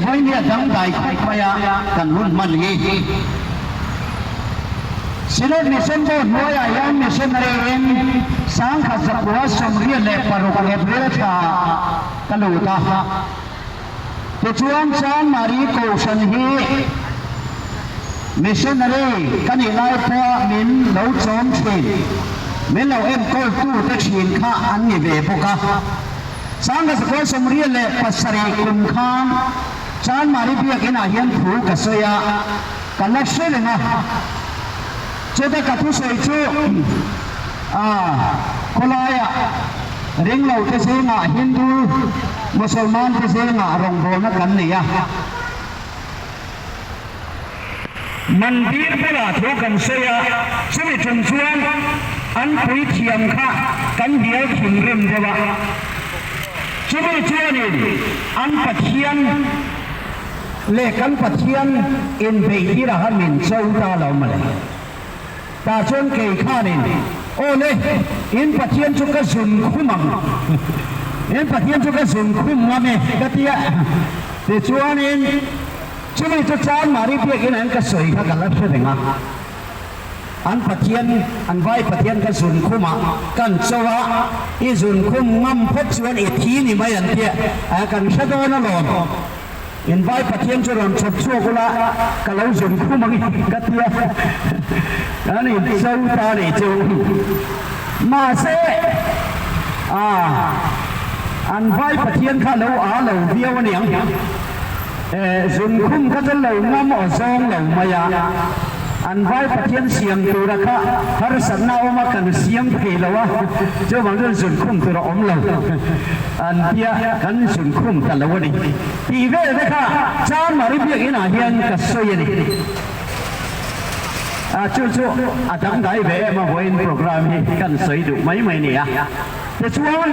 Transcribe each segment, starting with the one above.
ไว้เนี่ยดังใดใครกันรุ่นมันฮีสิเลมิเซนโบโมยายามมิเซนเรนสังขสักวัสมเรียนเล็บปรุกเอเบรชาตลูตาแต่ชวนจานมารีโกชันฮีมิเซนเรกันอีไลพอมินเหลาจอมชีมินเหลาเอ็มโกตู้ตะชีนข้าอันนี้เบบกะสังขสักวัสมเรียนเล็บปัสรีคุมข้ามจานมารีเพียกินอาเฮียนผูกเสียกันลักษณะนะเจ้าแต่กับผู้ใส่ชูคนลายเร่งเราจะเสียงฮินดูมุสลิมจะเสียงรองโบนักกันนี่มันดีเวลาทุกกันเสียชีวิตชนชวนอันปุยเทียมข้ากันเดียวขิงเริ่มเดียวชีวิตชวนนี่อันปัจเจียนเล็กกันปัจเจียนอินเบย์ที่เราหมิ่นเจ้าตาเรามาเลยตาชนเกยข้านี่โอ้เลยอินปัจเจียนชุกสุนคุ้มังอินปัจเจียนชุกสุนคุ้มมาเมกติยะแต่ชวนอินชีวิตจะจานมารีเพียกินอันก็สวยข้ากันรับเสด็จมาอันปัจเจียนอันไว้ปัจเจียนก็สุนคุ้มกันเจ้าอีสุนคุ้มมั่มพบชวนอีทีนี่ไม่ยันเพียกันเสด็จนั่นหรออินไว้ปัจเจียนจะรอนชดชั่วกุละก็เราสุนคุ้มมั่งกติยะอันนี้เจ้าตาเนี่ยเจ้ามาเสอันไว้ปัจเจียนข้าเราเราเดียวเนี่ยสุนคุ้มข้าจะเราง่ามอซองเรามายาอันไว้ปัจเจียนเสียงตัวละค่ะฮาร์สันนาอมากันเสียงเพลวะเจ้าบางเรื่องสุนคุ้มตัวเราอมเราอันเดียกันสุนคุ้มแต่ละวันนี้ปีเวลนะคะจานมาริเบียกินอาเฮียนกัสโซยนี่จู่ๆดังได้เบะมาวันโปรแกรมนี้กันสวยดุไม่เนี่ยแต่ช่วง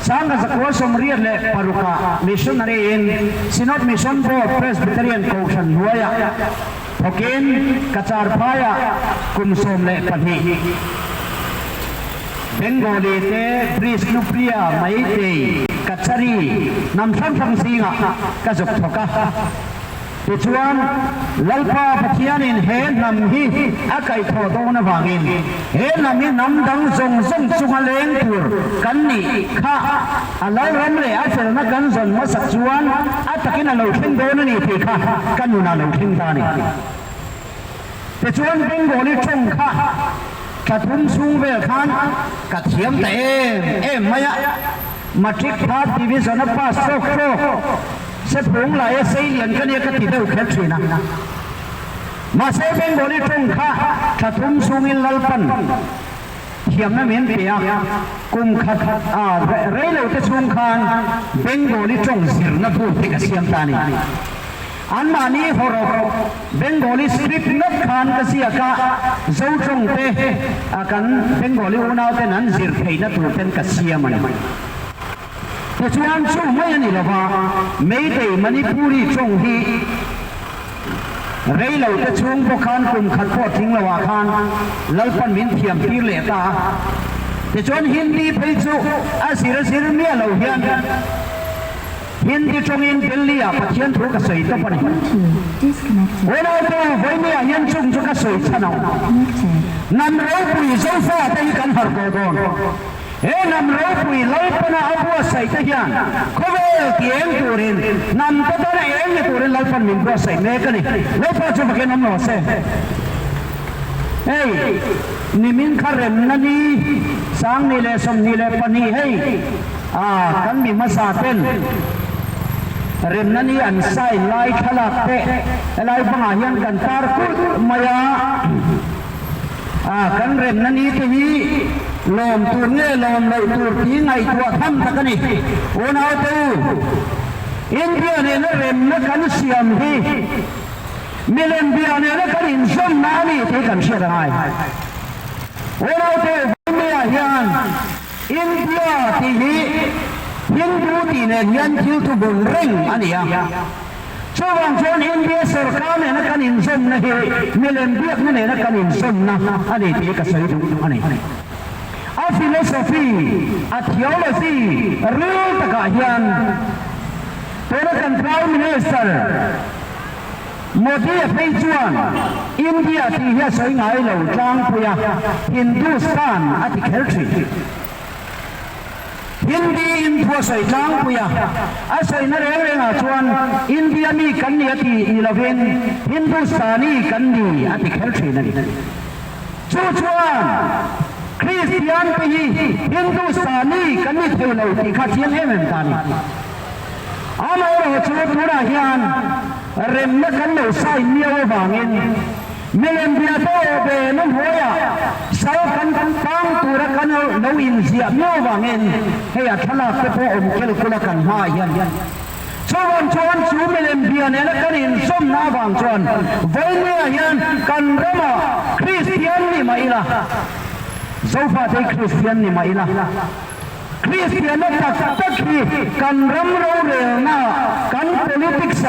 สังกัดสักวัสมเรียนเล็ปารุกะมิชชันนารีอินซินอดมิชชันโบร์เพรสบิเทเรียนโคชันหัวยพอกินกระจายพายกุมสมเล็ปนีเบงโกลีเตปริสนุปริยาไม่เตกัจจารีนำชั้นฟังสิงะกระจกทกะแต่ชวนลัลปาพัทยานินเฮนำฮีอาไก่ทอดองนวางินเฮนำฮีนำดังทรงสุงเลงturกันนี่ข้าอะไรรำเลยอาเซนกันจนมาสักชวนอาตะกินเราทิ้งโดนนี่ที่ข้ากันอยู่นั่นเราทิ้งตานี่แต่ชวนเป็นโกลิชงข้ากัดทุ่มสูงเวลขันกัดเทียมแต่ไม่ยะมาทิกพาทีวีสนับป้าโซเสพงหลายเสียงกันเนี่ยก็ติดเดือดแค่ชีนะมาเสพเป็นบริตรงข้าขัดทุ่มสูงินลัลปันเทียมน้ำเห็นเปียกุมขัดเรื่อยเราจะสูงคานเป็นบริตรงสิรนับพูดที่กเสียงตานีอันมานี้ฮอร์เป็นบริสคริปต์นักคานกเสียกะเจ้าจงเตะกันเป็นบริอุณาเตนั้นสิรเทนัตุเป็นกเสียมันแต่ชวนช่วงไม่ยันนี่ละว่าไม่ได้มันนี่พูรีช่วงที่เรื่องเราจะช่วงพวกขันกลุ่มขัดพอทิ้งละว่าขันแล้วปันมินเทียมปีเล่ตาแต่ชวนฮินดีไปจู่อาศิรเมียเราเฮียนฮินดีช่วงอินเดลียปัจจัยทุกข์สวยตัวปนิวันนั้นตัววันนี้ยันช่วงทุกข์สวยชนะนั่นเราปุยโซฟาแต่ยังกันหาโกดอนนำเราปุยเราปนาอับวัใส่ตะยันเขาเวลเกียงตัวเรนนำตัวนั้นเองตัวเรนเราปนมินวัใส่เมกันนี่เราพอจะมาเกินน้ำหนักเซ่นิมินขารมนันนี่สังนิเลสมนิเลปนีกันมีมาซาเต้นเรมนันนี่อันไซไลขลักเตะไลบังอายันกันตาร์กุมายากันเรมนันนี่ที่ลมตัวเงี้ยลมเราตัวที่ไงตัวทำตะกันนี่โอ้นาตัวอินเดียเนี่ยนะเรมนักกันเสียมที่มิเลนเบียเนี่ยนะกันอินซัมนานี่ที่กันเสียดายโอ้นาตัวเมียยันอินเดียที่ยิงดูที่เนี่ยยันคิวทุบุนเร่งอันนี้ช่วงอินเดียสรการเนี่ยนะกันอินซัมนะเฮมิเลนเบียเนี่ยนะกันอินซัมนะอันนี้ที่กันเสียดูอันนี้ฟิโลโซฟีtheology เรื่องตะกายัน ตัวนั้นPrime Minister Modi phải chuan India thì hiện soi ngài lâu trang puya Hindustan ati kheltri Hindi in thua soi trang puya a soi na re nga chuan India mi kan ni ati ilaven Hindustani kan ni ati kheltri na ni chuan Christian pe hi Hindustani kan ni thelo ti kha chian em ta ni ama ro chu thura hian rem na kan lo sai miao wangin melen bia to be nam hoya sao kan pang tura kan lo in zia miao wangin he a thala pe po om kel kula kan ha hian chuan chu melen bia ne la kan in som na wang chuan voine hian kan rama Christian ni maila zofa te Christian ni maila Christian tak hi kan ram ro re na kan politics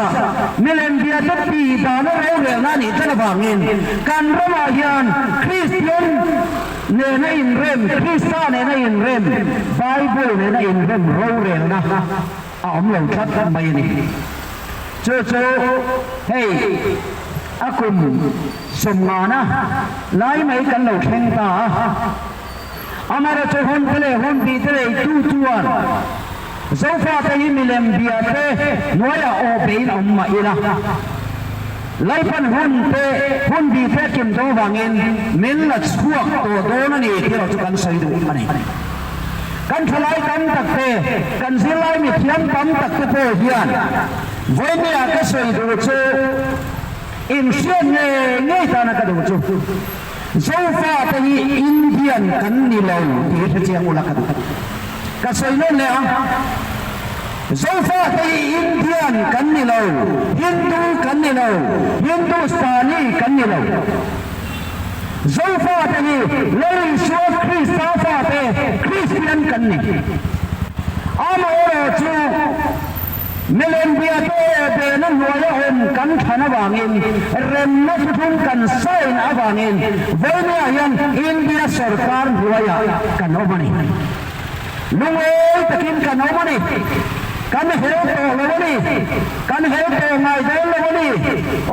milen dia tapi dan ro re na ni tan bangin kan rama hian Christian ne na in rem Christian ne na in rem Bible ne na in rem ro re na om lo chat mai ni cho hey akum somngana lai mai kan lo theng ta Amara to hon bi tele tu tuan zofa te milem biate noya o bein amma ila laipan hon bi te kim do wangin min la chuak to do na ni tiro chu kan sai du ani kan thalai kan tak te kan zilai mi thiam tam tak te po hian voine a ka sai du chu in sien nge ta na ka du chu zofa te Indian kan ni lo ti the chiang ula ka ka soi no le zofa te Indian kan ni lo Hindu kan ni lo Hindustani kan ni lo zofa te lei so Christian kan ni ama ora chu Milen bia to be na noya hom kan thana wangin rem na thum kan sain awangin voina yan India sarkar huaya kan omani lungoi takin kan omani kan hero to lawani kan hero to ngai dai lawani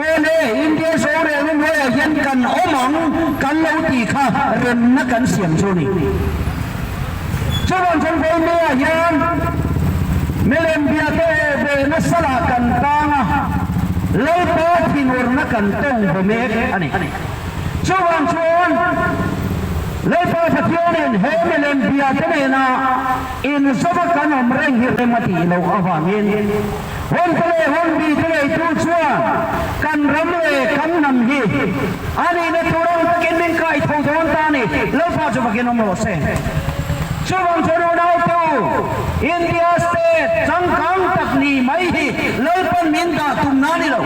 ole India sore lungoi yan kan omang kan lau ti kha rem na kan siam choni chuan voina yan Milen bia to be na sala kan tanga lei to thinur na kan tong bomek ani chuan lei to pationin he milen bia te na in soba kan omreng hi remati lo awangin hon bi tele tu chuan kan ramle kan nam hi ani na turang kenin kai thong ta ni lo pa chu bakin omro se chuan nau to India state changkang tak ni mai hi lalpan minda tumnani lo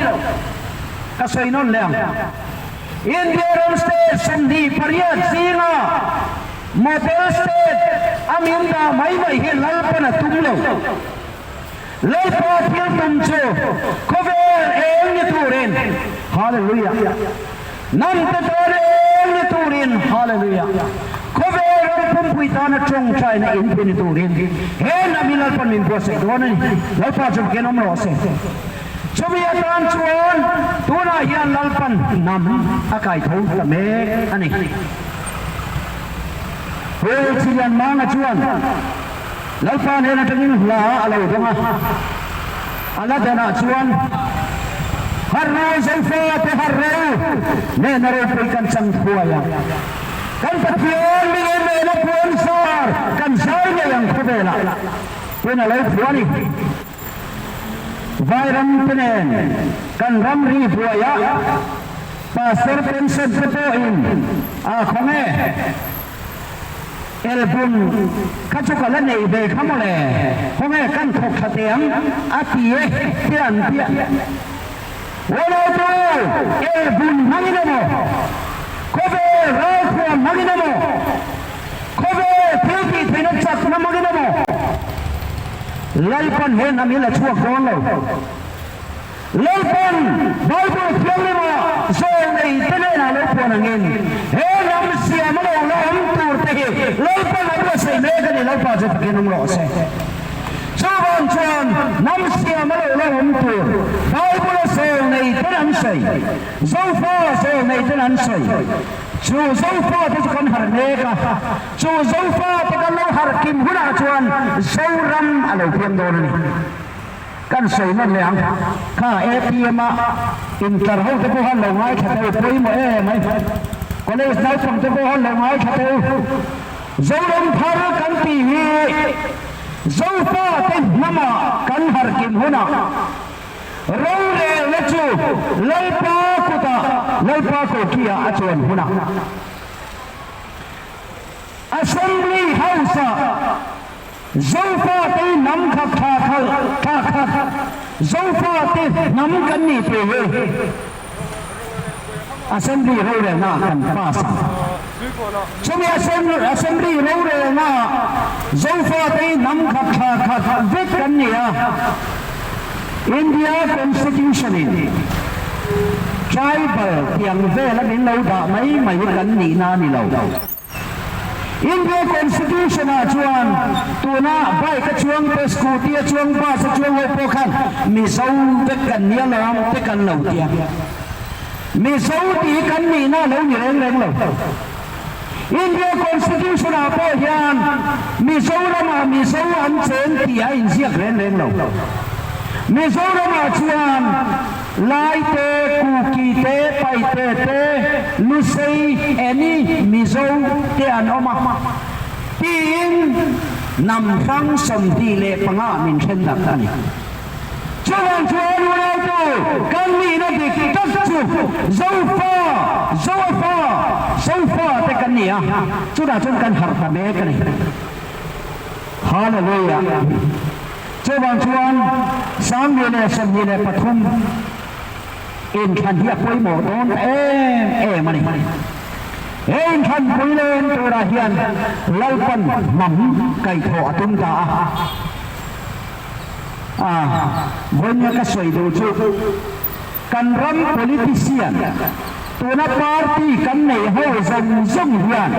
ka soi non leang India ram state sandhi pariyat singa model state aminda mai hi lalpan tumlo lalpa phil tumcho cover eng ni turin hallelujah nam te tore eng ni turin hallelujah pui ta na trong chai na in pin tu rin he na milal pan min bo se do na ni lal pa chum ke nom ro se chumi atan chuan tu na hian lal pan nam akai thau la me ani ho chian ma na chuan lal pa ne na tangin la alo donga ala dana chuan har rai sai fa te har rai ne na ro pe kan chang thuaya kan pathian mi me na puan sar kan sai ne yang khobela pena lai puani vairam penen kan ram ri puaya pastor pension peto in a khome elbun kachukala nei be khamole khome kan thok thatem atie tian pia wono to elbun mangino kobe rao maginamo kobe theki thena chak na maginamo lalpan he namila chuak don lo lalpan bible thiamima so nei tene na lo ponangin he ram siam lo lam tur te lalpan abra sei me ga ni lalpa je pakinum lo se chuan nam siam lo om tu Bible sel nei ten an sei zofa sel nei ten an sei chu zofa te kan har ne ka chu zofa te kan lo har kim huna chuan zoram alo phiam don ni kan sei nan leang kha ATM a inter ho te ko han lo ngai thate poi mo e mai college nau sam te ko han lo ngai thate zoram phar kan ti hi zofa te nama kan har kim huna rong le le chu lalpa ko kia achuan huna assembly house zofa te nam kha zofa te nam kan ni pe assembly ro le na kan pa sa chumi assembly ro le na zofa te nam kha vek kan ni a India Constitution in tribal tiang ve la min lo da mai kan ni na ni lo India Constitution a chuan tuna bai ka chuang pe scooty a chuang ba sa chuang ho po khan mi so te kan ni lam te kan lo tia mi so ti kan ni na lo ni reng lo India Constitution a po hian mi so an chen ti a in siak reng lo Mizoram chuan lai te kuki te pai te lusei any mizo te anoma tin nam phang som ti le panga min then dak ani chuan lo to kan ni na dik tak chu zofa te kan ni a chuda chun kan har ta me kan ni hallelujah chuan sang le sam le pathum in khan hi poi mo don mani en khan poi len to ra hian lalpan mam kai tho atum ta bonya ka soi do chu kan ram politician tuna party kan nei ho zong hian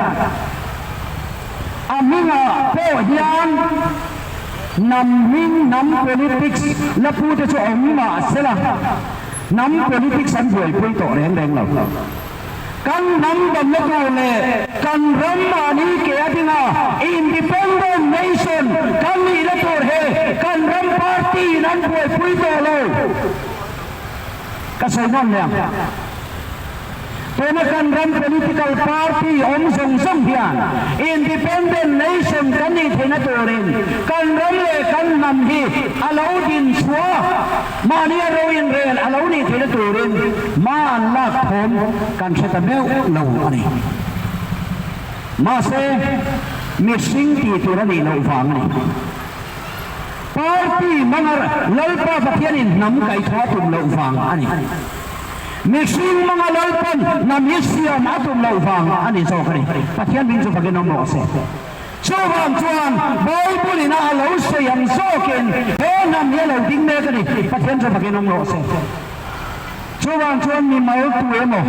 aminga po hian nam politics la pu te chu ong ma sela nam politics an boi pui to reng lo kan nam dam le ko le kan ram ma ni ke adinga independent nation kan ni le por he kan ram party nan boi pui to lo ka sai non le Pena kan ram political party om song hian independent nation kan ni thena torin kan ram le kan nam hi alo din chua mani roin rel alo ni thena torin man lak thom kan seta meu lo ani ma se missing ti turani lo wang ni party mangar lalpa pathianin nam kai tha tum lo wang ani Mixing mga lalpan na misya matum laufang ani so kani pathian min so paginom mo se chuan Bible ina alo se yang sokin he nam ye lo ding me kani pathian so paginom mo se chuan mi mau tu emo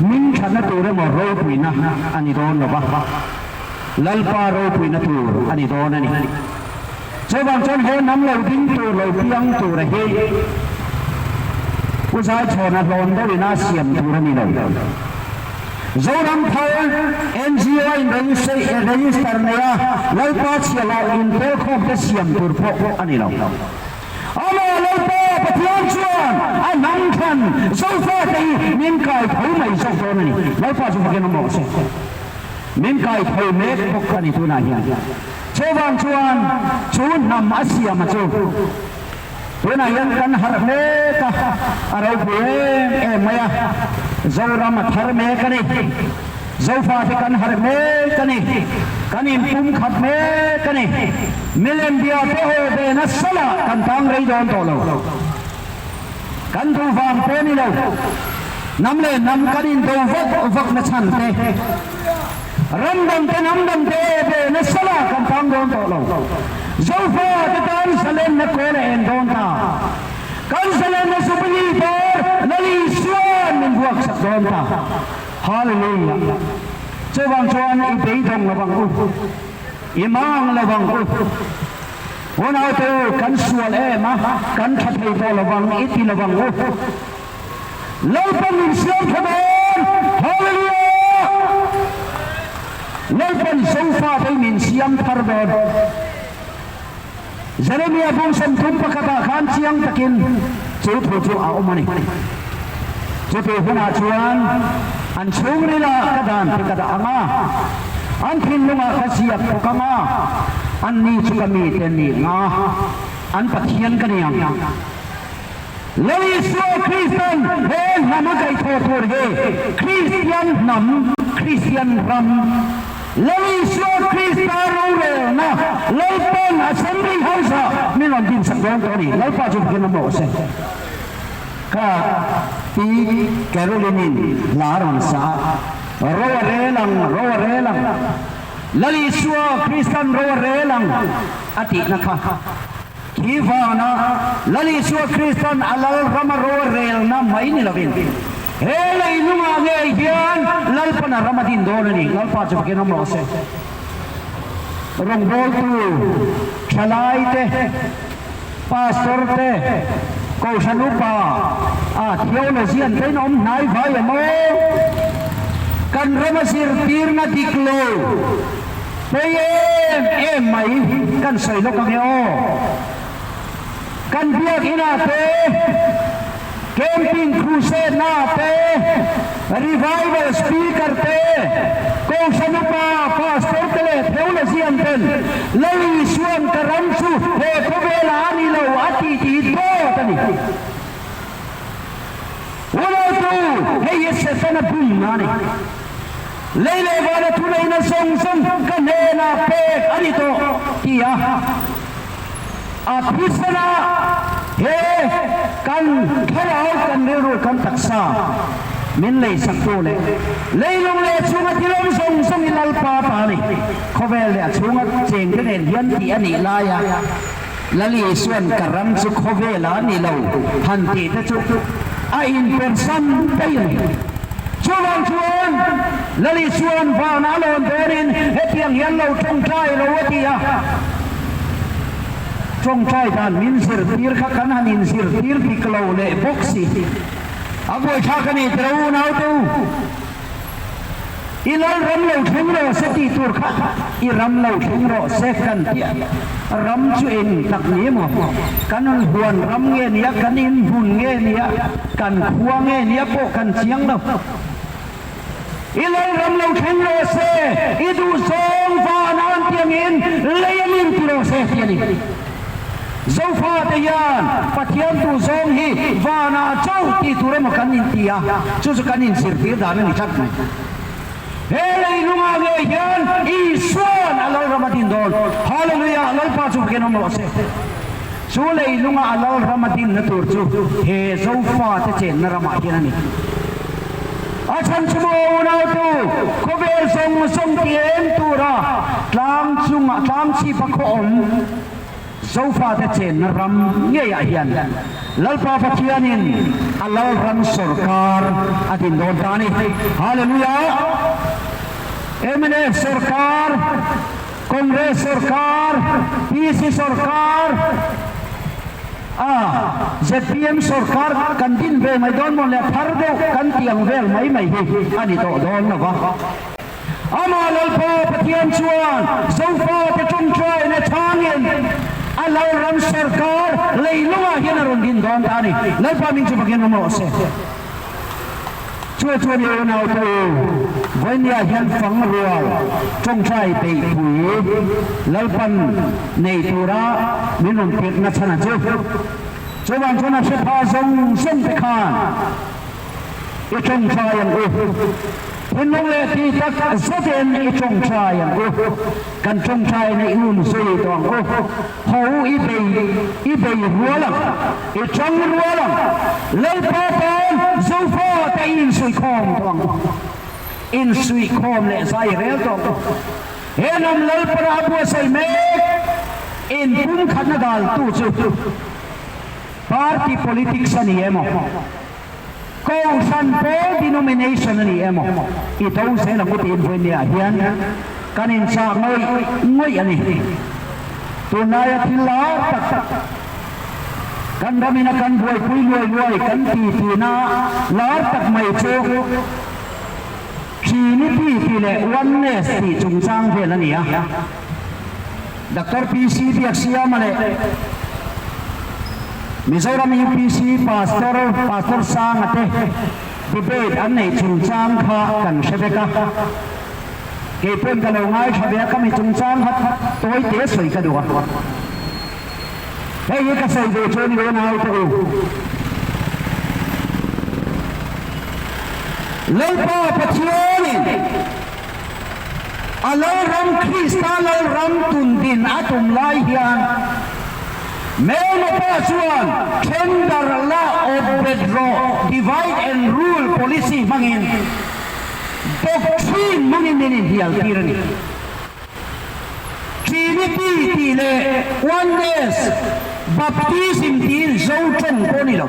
min khana tu re mo ro puina ani don lo ba lalpa ro puina tu ani don ani chuan he nam lo ding tu lo piang tu re he Uzai chona ron do ina siam turani lo zoram phal NGO in register naya lalpa chela in pe khop te siam tur pho ani lo ama lalpa pathian chuan anam khan zofa te min kai phau mai so to ni lalpa chu pagen mo se min kai phau me phok ani tu na hian chuan chu nam asia ma chu Tuna yan kan har me ka arau pe maya zaura ma thar me kani zaufa te kan har me kani kanin pum khat me kani milen dia te ho de na sala kan tang rei don to lo kan tu van pe ni lo nam le nam kanin do vak na chan te ram dam te de na sala kan tang don to lo Zofa te kan salen na kole en don ta kan salen na subni por nali suan min buak sak don ta hallelujah chuan i pe thong la bang u imang la bang u วันเอาตัวกันส่วนมากันทัดให้บอลระวังอิติระวังโอ้แล้วเป็นเสียงขบวนฮาเลลูยาแล้วเป็นโซฟาเป็นมินเสียงพาร์บอนเจเรมียบุญสันทุบปะกตาขันเสียงตะกินจูทูจูเอามานี่จูทูหัวหน้าชวนอันสูงนี่ละกระดานเป็นกระดานมาอันพินลงมาขสียบปกมาอันนี้สุกมีเตนีงาอันปะเทียนกันยังเลวิสโอคริสเตียนเฮนามไก่โทโทเฮคริสเตียนนำคริสเตียนรำเลวิสโอคริสตาโรเรนะเลเป็นอัสเซมบลีเฮาส์มีหลอนดินสักดวงตัวนี้เลป้าจุดกินน้ำโมเสข้าตีแคโรลินินลารันซาโรเรลังลลิสวาคริสตันโรเรลังอตินะคะคีฟานะลลิสวาคริสตันอัลลรามโรเรลนะไม่นี่ละวินเฮลัยนุ่งอาเกียนลัลปนารามาดินโดนนี่ลัลปาจุกกินน้ำโมเสรงโบตูชลายเตปาสตอร์เตกอชนุปาเที่ยวเลเซียนเตนอมนายไฟโมกันรามาสิร์ตีร์นาดิกโลเอ็มไม่กันใส่ลูกกันเอวกันเบียกินาเตแคมปิ้งครูเซนาเตรีไวเวลสปีกเกอร์เตโกชนุปาพาสเตอร์เตเลเทวเลเซียนเตนเลวิสวนกรัมซูเฮโคเวลานิโลอติติโตตันีวันนั้นเฮียเซฟนาบุญนานีเลเลวาลทุเรนส่งกันเฮนาเปกอันนี้โตที่พิษณะเฮกันแค่เรากันเรื่องกันตักษามินเลยสักตัวเลยเลยลงเลยช่วงที่เราส่งอิลัลปาปานี่เขาเวลเลยช่วงเจงกันเห็นยันที่อันนี้ลายลลิส่วนกรัมสุขเวลานี่เราทันทีจะจุอินเป็นสันได้ชวนลลิส่วนฟ้าหน้าลอนเดินเฮียงยันเราจงใจเราวัดยาจงใจท่านมินสิร์ตีร์ข้ากันหันมินสิร์ตีร์พิกโลเล่บ็อกซี่อาบุชากันนี่เจ้าหน้าตัวอีลัลรำเราถึงเราเสตีตัวข้าอีรำเราถึงเราเสกันเตียรำช่วยตักนี้มั้งกันหวนรำเงี้ยนี้กันอินหุ่นเงี้ยนี้กันขวางเงี้ยนี้พวกกันเชียงเราอีลัลรำเราถึงเราเสอีดูซองฟ้านานเตียงอินเลยมินที่เราเสเตียนี่Zofa tiyan patiyan tu zong hi vana chau ti ture makanin tia chu kanin sirtir dami ni chat mai helai lunga ge yan iswan alal ramadin don hallelujah alal pa chu ke nom se chu lei lunga alal ramadin na tur chu he zofa te chen na rama hian ani achan chumo na tu khober song tien tu ra tlang chi pa khom Zofa te chen ram nge ya hian lalpa pathianin alal ram sarkar adin don tani hallelujah MNF sarkar Congress sarkar PC sarkar ZPM sarkar kan din ve mai don mon le phar do kan tiang vel mai hi ani to don na wa ama lalpa pathian chuan Zofa te chung choi na changin Alal ram sarkar leilunga hian aron din don tani lalpa min chu bagen mo se chua ni na tu voinia hian phang rual chong chai pe pui lalpan nei tura minun pek na chana chu chuan chuna se pha song te khan e chong chai ang When long le ti tak zaten I chong chai ang kan chong chai na inun sui to ang hau I bei rualang I chong rualang lel pa pan zofa ta in sui khom to ang in sui khom le sai rel to henam lel para abu sai me in pum khatna dal tu chu party politics ani emo Kausan po denomination ni emo ito sa lang utin po niya yan kanin sa ngoy ani tunaya thila tak kan ramina kan buai pui luai kan ti na la tak mai chu Trinity le oneness ti chung chang ve la nia Dr. PC biak siam ale Mizoram UPC pastor sang ate debate an nei chung chang kha kan shebeka ke pen ka lo ngai thabia ka mi chung chang hat toi te soi ka duwa hey ye ka sai do choni lo na to Lalpa Pathiani Alo ram Krista lo ram tundin atum lai hian Melo pasuan tender law of bedrock divide and rule policy mangin doctrine mangin din hial tirani Trinity tile oneness baptism din zo chong ko ni lo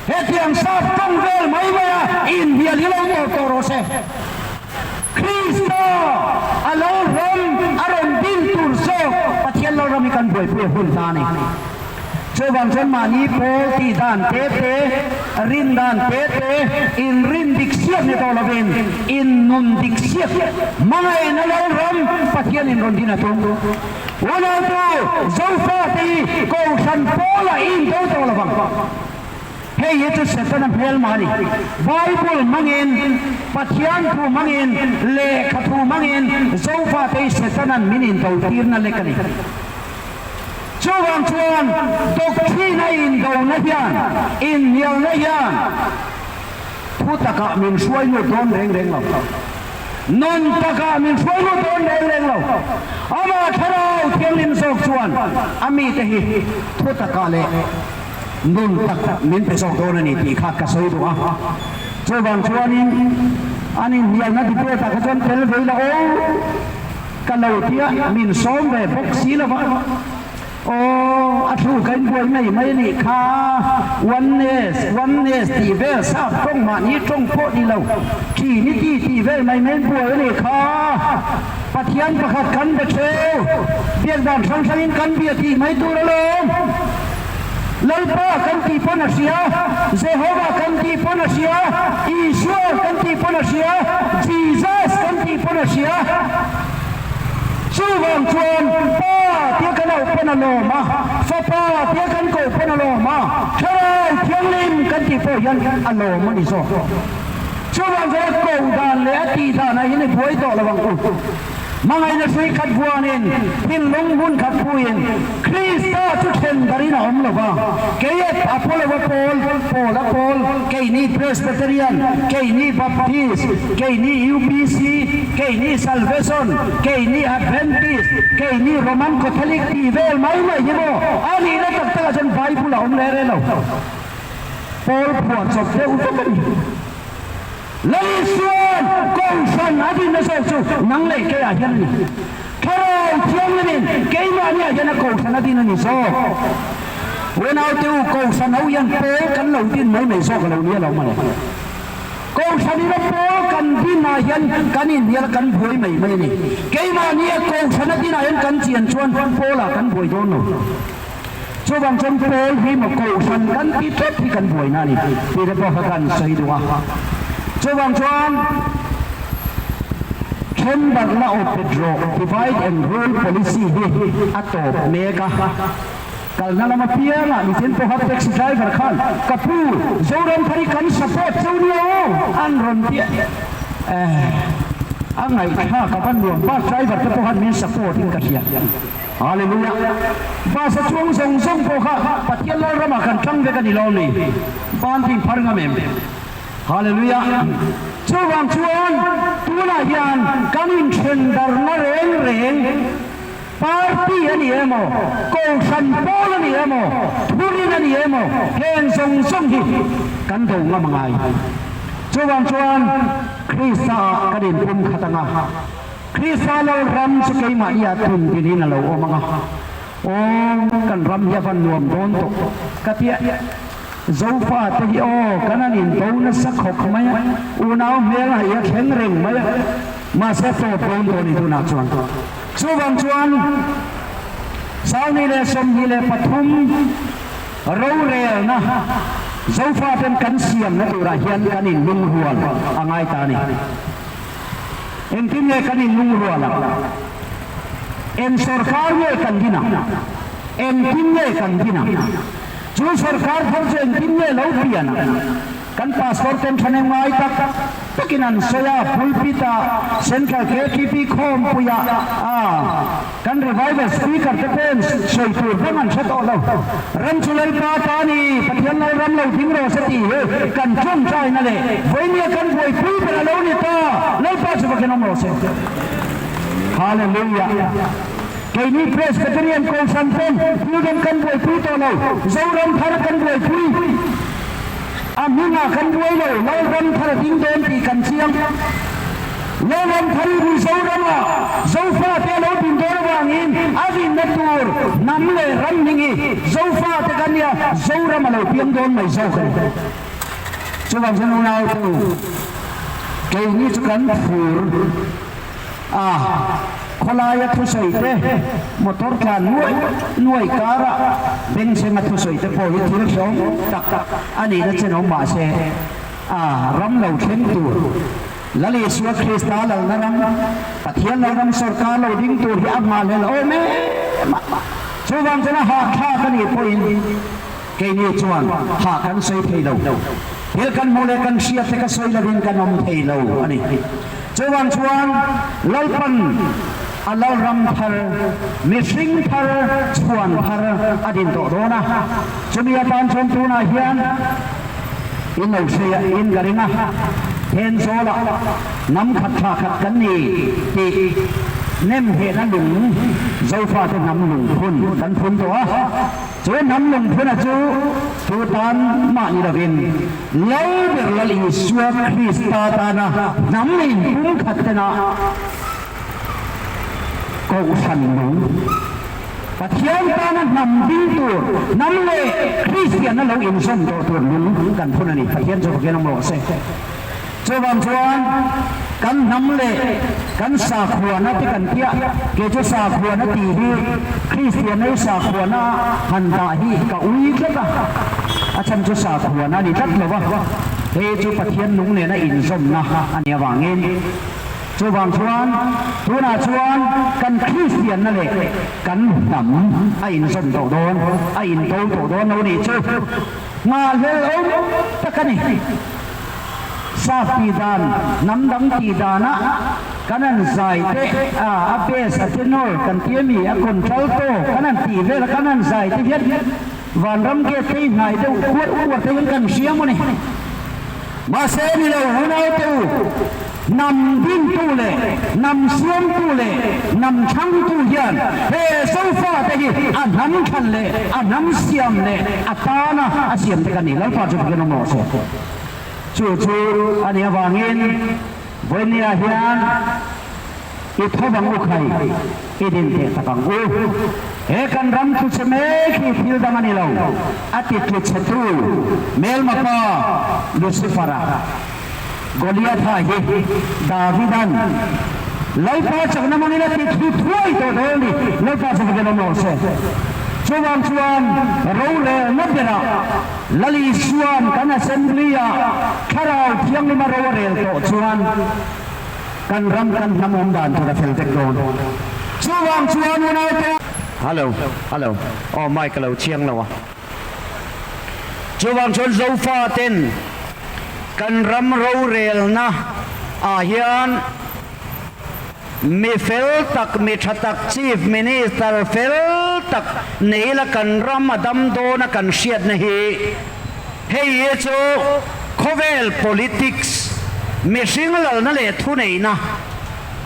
Hetiang sap tong vel mai maya in hial hilo to rose Krista alo ram aron din turso pathian lo ram ikan boy pe hul tani Chobang chen mani pol ti dan te rin dan te in rin diksiat ni to lovin in nun diksiat mangai na lo ram pathian in ron din atong wala to zofa ti ko san pola in to lovang Hey, itu setan apel mari. Bible mangin, pathian tu mangin, le katu mangin, zofa te setanan minin tau tirna lekani. Chuan doktrina in dau nahian, in yau nahian. Putaka min suai no don reng lau. Non taka min suai no don reng lau. Ama tharau tiangin sok chuan, ami tehi putaka le. Nun tak min pesok dona ni ti kha ka soi do a chobang chuanin anin hial na dipe ta ka chon tel veila o kalautia min som ve bok silava o athu kan boi mai ni kha oneness ti ve sa tong ma ni tong pho ni lo ti ve mai men boi ni kha pathian pakhat kan be theu biak dan sang kan bia ti mai tu lo Lalpa kan ti ponasia, Jehovah kan ti ponasia, Ishwar kan ti ponasia, Jesus kan ti ponasia. Chubang chuan pa tia kan au ponaloma, fa pa tia kan ko ponaloma. Thai thianglim kan ti po yan aloma ni so. Chubang ja ko dan le ati dan ai ni boi to lawang ku. Mangai na sui khat buanin pin long hun khat puin Krista chu then darina om lova kayet apolo pol kay ni Presbyterian kay ni Baptist kay ni UPC kay ni Salvation kay ni Adventist kay ni Roman Catholic ti vel mai hibo ani na tak jan Bible om le re lo pol puan sok de utokan Laisuan kongsan adin na sok nang lay kaya yan ni Karau tiang namin kay mani ayan na kongsan adin na ni sok Wenaw tiyo kongsan au yan po kan lau din may sok lau niya lau man kongsan nila po kan din na yan kanin niya kan buhay may ni kay mani kongsan adin na yan kan siyan chuan po la kan buhay doon no Chubang chen Paul hi mo kongsan kan titot hi kan buhay na ni Pira po hakan sa hidwa Chubang chuan tender law of Pedro divide and rule policy hi atop mega kal na lama pia nga ni sin po hat taxi driver khan kapu zoran thari kan support zoniao an ron pia angai tha ka ban nuam bus driver ka po han min support in ka hiya hallelujah ba sa chung song po kha patial lo rama kan tang ve ka ni lo ni ban ting phar nga mem Hallelujah. Chuan tuna hian kanin tender na reng party ani emo ko san pol ani emo thurin ani emo hen song hi kan do nga mangai chuan Krista kadin pum khatanga Krista lo ram su kai ma ya tun din na lo o manga o kan ram ya van nuam don to katia Zofa te o kananin to na sakhok maya unaw mel ya kheng reng maya ma sa to don ni tu na chuan sau này là sông hi là pathum râu rè na dấu pha trên cắn xiềng nó tụ ra hiện cái nhìn lung ruột ai ta này em tin nghe cái nhìn lung ruột là em सरकार ये कंदिना em tin nghe कंदिना जो सरकार फल से em tin nghe lâu pian kan passport tem thane ngai tak takinan soya pulpita central KTP khom puya kan revival speaker te pen soi tur bangan chat olo ram chulai pa tani pathian lai ram lo thing ro sati kan chom chai na le voinia kan voi pui pera lo ni ta lai pa chu kan ro se hallelujah cái ní Presbyterian Constantine như đem căn buổi pui to lâu dấu ram thar căn buổi pui Amina kan duai lo ram thar ding don ti kan siang lo ram thari bu zau rama zau fa te lo tin don wangin avin na tur nam le ram ningi zau fa te kan ya zau rama lo piang don mai zau kan chu bang sanu nau tu cái ní chu kan phur kholaya thu soi te motor than nuai kara beng se ma thu soi te po hi thil som tak ani na cheno ma se ram lo thleng tur lali suwa krista lo na ram pathian lo ram sarkar lo ding tur hi ama le o me chu wang chana ha kha kan ni point ke ni chuan ha kan soi thei lo hil kan mole kan sia te ka soi la din kan om thei lo ani chu wang chuan lalpan alau ram thar mishing thar chuan thar adin to dona chumia tan chom tu na hian in lo se in garinga hen zola nam khat tha khat kan ni ti nem he na lung zo fa te nam lung phun kan phun to chu nam lung phun chu tan ma ni da vin lei ber la li suwa krista ta na nam in pung khat te na câu sanh nung pathian ta na nam ding tur nam le Christian na lo in som to tur nung kan phun ani pathian cho ke nam lo se cho bang chuan kan nam le kan sa khua na te kan tia ke cho sa khua na ti hi Christian na sa khua na han da hi ka ui ke ta achan cho sa khua na ni tat lo wa he cho pathian nung le na in som na ania wangin chu bang chuan tu na chuan kan Christian na le kan nam a in som to don a in to don no ni chu ma le om takani sa pi dan nam dang ti dana kanan zai te ape sa tenor kan tiami a control to kanan ti ve kanan zai te viet van ram ke te ngai de kuat te kan siam ni ma se ni lo hunau tu nằm din tu lệ nằm xiêm tu lệ nằm trăng tu hiền he sâu pha te hi nắm khan lệ nắm xiêm lệ ta na xiêm te kan ni lau pa chu ke no so chu ani awangin voinia hian i thobang u khai i din te tabang u he kan ram thu cheme khi thil dang ani lo ati tu chetru mel ma pa lucifera Goliath ha hi Davidan lai pa chakna manila ti thuai to doli lai pa chakna no se chuan ro le nadera lali suan kan assembly kharau thiang ni ma ro re to chuan kan ram kan namom dan to da fel tek don chuan una te hello oh Michael lo chiang lo wa chuan zo fa ten kan ram ro rel na hian mi fel tak mi thatak chief minister fel tak nei la kan ram adam do na kan siat na hi hei ye chu khovel politics mi singlal na le thu nei na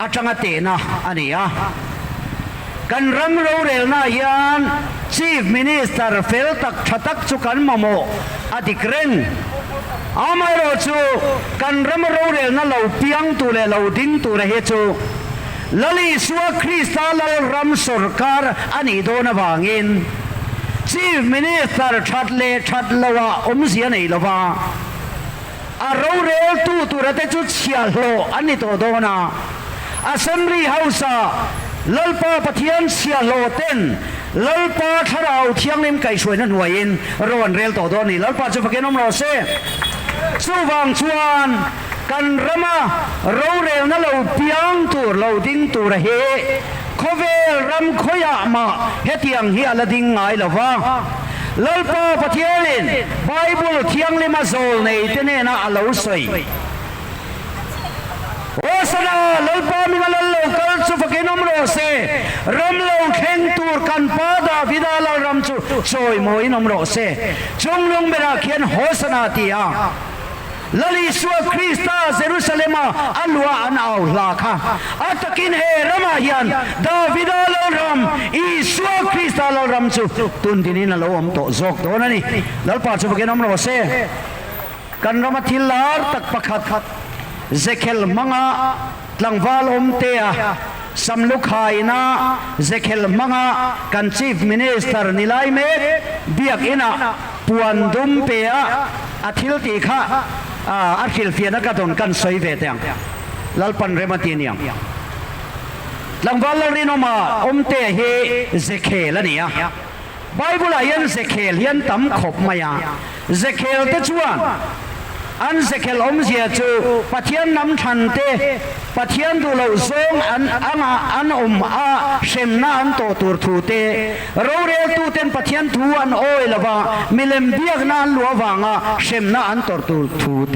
atanga te na ania kan ram ro rel na hian chief minister fel tak thatak chu kan mamo adikreng amai ro chu kan ram ro rel na lo piang tu le lo ding tu re he chu lali suwa krista lal ram sarkar ani do na wangin chief minister that lawa sia nei lawa a ro rel tu ra te chu chial lo ani to do na assembly house lalpa pathian sia lo ten ลลปาทะเราเที่ยงเล่มไก่ช่วยนั่นหน่วยอินร้อนเร็วต่อตัวนี้ลลปาจะพกน้องเราเซ่สู้วางชวนกันระมาเราเร็วนั่นเราเปียงตัวเราดิ้งตัวระเฮขเวรำขยะมาเฮตียงเฮียละดิ้งไงละวะลลปาปะเทียลินไบเบิลเที่ยงเล่มมาโซลในเตเนน่าเราใส่โอสนาลลปามิงลลโลกัลสุฟกินอมโรเซรำโลเข่งตูร์กันปาดาวิดาลารำจูช่วยมวยนอมโรเซจงลงเบราเขียนโฮสนาตียาลลิสวคริสต์เยรูซาเล็มอัลวาอันเอาลาค่ะอัตกินเฮรมายันดาวิดาลารำอิสวคริสต์ลารำจูตุนที่นี่นั่นเราอมโตจกโตนั่นนี่ลลปาสุฟกินอมโรเซกันรำทิลลาร์ตักปะขัดเซเคลมังะหลังวาลอมเตียสัมลุขายนะเซเคลมังะกันชีฟมินิสเตอร์นิไลเมเบียกอินะปวนดุมเปียอาทิลติค่ะอาทิลเฟียนักดนกันสวยเวทียงลัลปันเรมาตีเนียงหลังวาลริโนมาอมเตียเฮเซเคลนี่ยไบเบิลอายันเซเคลยันตั้มขบมายาเซเคลเตจวนอันเซเคลอมเสียจูปะเทียนน้ำชันเตปะเทียนดูเราซงอันอมอาเชมนาอันโตตูร์ทูเตเราเรียตูเตนปะเทียนทูอันโอยละว่ามิเลมเบียกนานลัววางาเชมนาอันโตตูร์ทูเต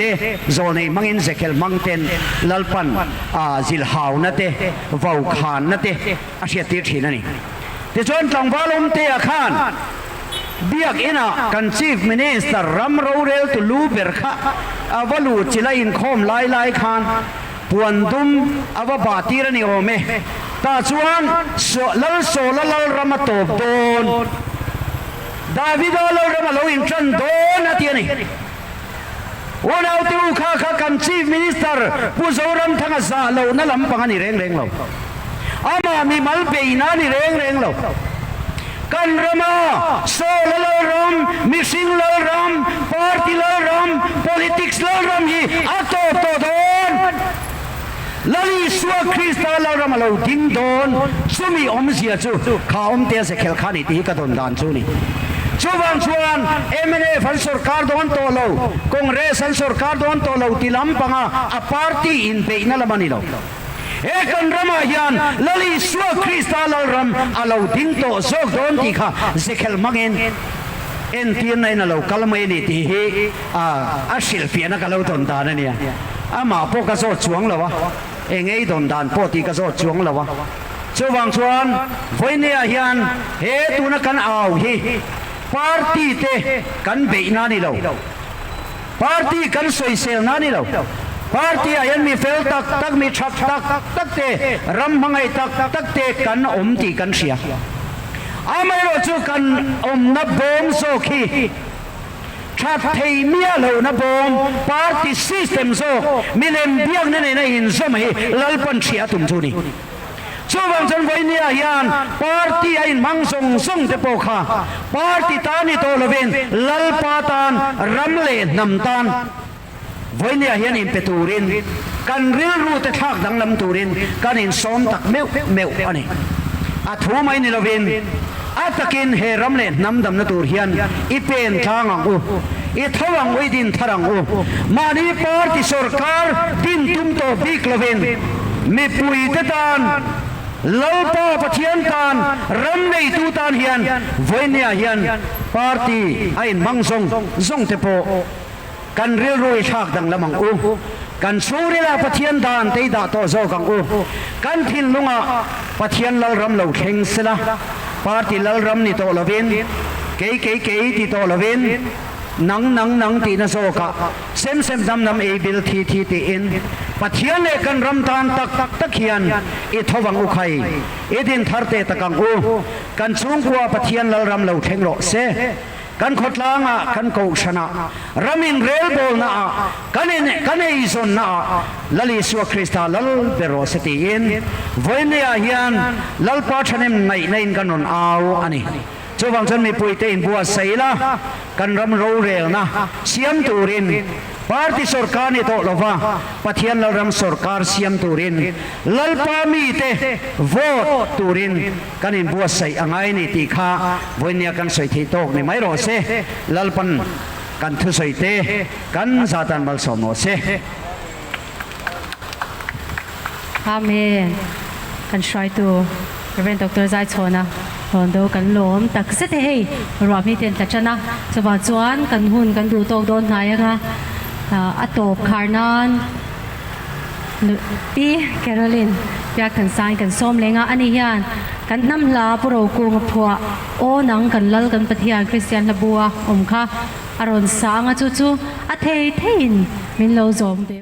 โซนมังอินเซเคลมังเตนลลปันจิลฮาวนะเตวาวขานนะเตอาเชียตีทีนั่นนี่แต่จนจังวาลมเตะขานเบียกอินะกันชีฟมินิสเตอร์รัมโรเรลตุลูเบอร์ค่ะวลูจิลาอินคอมไล่ขานปวนดุมบาตีรนิโอเมตาชวนลลโซลลรำมาตบโดนดาวิดลลรำมาโลอินชันโดนนะที่นี่วันเอาติวข้ากันชีฟมินิสเตอร์ผู้โซรัมทั้งซาโลนั่นลำปังนี่เร่งเราอามามีมัลเปย์นั่นนี่เร่งเรากันรมาโซลลรัมมิสิงลลรัมปาร์ตี้ลลรัม politics ลลรัมยี่อัตโตโดนลลิสวคริสต์ลลรัมเราดิ้งโดนสุมีอมเสียจูข้าอมเตะเสกเคลขานิตีกระโดนดานจูนี่ชูวังชวนMNAฟันสุรการโดนโตโลคงเรสันสุรการโดนโตโลติลัมปังอาปาร์ตี้อินเปย์นั่นละมันนี่เราเอกันรมายันลลิสวคริสต์ลลรัมเราดิ้งโตโซกโดนตีข้าเสกเคลมังเอ็นที่ไหนนั่นเราคัลไม่นี่ที่อาศิลปีนักเราโดนดานเนี่ยมาพวกกระโดดช่วงเหรอวะเองไอ้โดนดานพวกที่กระโดดช่วงเหรอวะชูวังชวนวันนี้ยันเฮตุนักกันเอาฮีปาร์ตี้เตกันเบย์นานี่เราปาร์ตี้กันสวยเซลนานี่เราปาร์ตี้ยันมีเฟลตักมีชักตักเตรำมังไอตักเตกันอมตีกันเสียอาไม่รู้จูกันอมนับบงโซคีชัดเทียมีอะไรนับบงปาร์ตี้ซิสเต็มโซมิเลมเบียกนั่นในอินสมัยลลปันเชียตุมจูนี่ชูวังจันไว้เนี่ยยันปาร์ตี้ไอ้มังส่งเตปโค่ะปาร์ตี้ตานี่โตลเวนลลปาตานรำเลนนำตานไว้เนี่ยยันอินเปตูรินกันเรียนรู้แต่ทักดังลำตูรินกันอินซ้อมตักเมวอันนี้อาทูไม่นี่ลเวนอาตะกินเฮรำเลนนำดำนตูเฮียนอีเป็นทางอูอีทวังไว้ดินทรังอูมาดีปาร์ตี้สุรการดินตุ้มโตบิกลเวนมีปุยเตตานลลปาปะเทียนตานรำในตูตานเฮียนไว้เนี่ยเฮียนปาร์ตี้ไอ้มังส่งเตโปกันเรียนรู้ชักดังละมังอูกันสูริลาปะเทียนตานเตยดาโตโซกังอูกันทินลุงะปะเทียนลลรำเหล่าเข่งสละปาร์ตี้ลลรำนี่โตละเวนเก๋ที่โตละเวนนังตีนโซกะเซมดำเอบิลทีตีอินปะเทียนเลกันรำตานตักเขียนอีทวังอุไคอีดินทาร์เตตะกังอูกันสูงกว่าปะเทียนลลรำเหล่าเข่งโลเซกันขดลางกันโกชนะรามินเรลโบลนะกันเอซอนนะลลิสวคริสต์ลลเบโรสตีอินวันนี้ยันลลปาชนิมในกันนนเอาอันนี้ชูวังจันมีปุยเตอินบัวไซละกันรำโรเรลนะเสียมตูริน party sarkar ni to lova pathian laram sarkar siam turin lalpa mi te vote turin kanin bua sai angai ni ti kha voinia kan soi thi tok ni mai ro se lalpan kan thu soi te kan zatan mal somo se Amen. Kan try to Reverend Dr. Zai Chona. Rondo kan lom tak set hey ro mi ten tachana chawa chuan kan hun kan du tok don nai nga atop kharnan pi Caroline pia kan sai kan som lenga ani hian kan nam la puro ku phua o nang kan lal kan pathian Christian labua kha aron sa nga chu chu a thei thein min lo zom de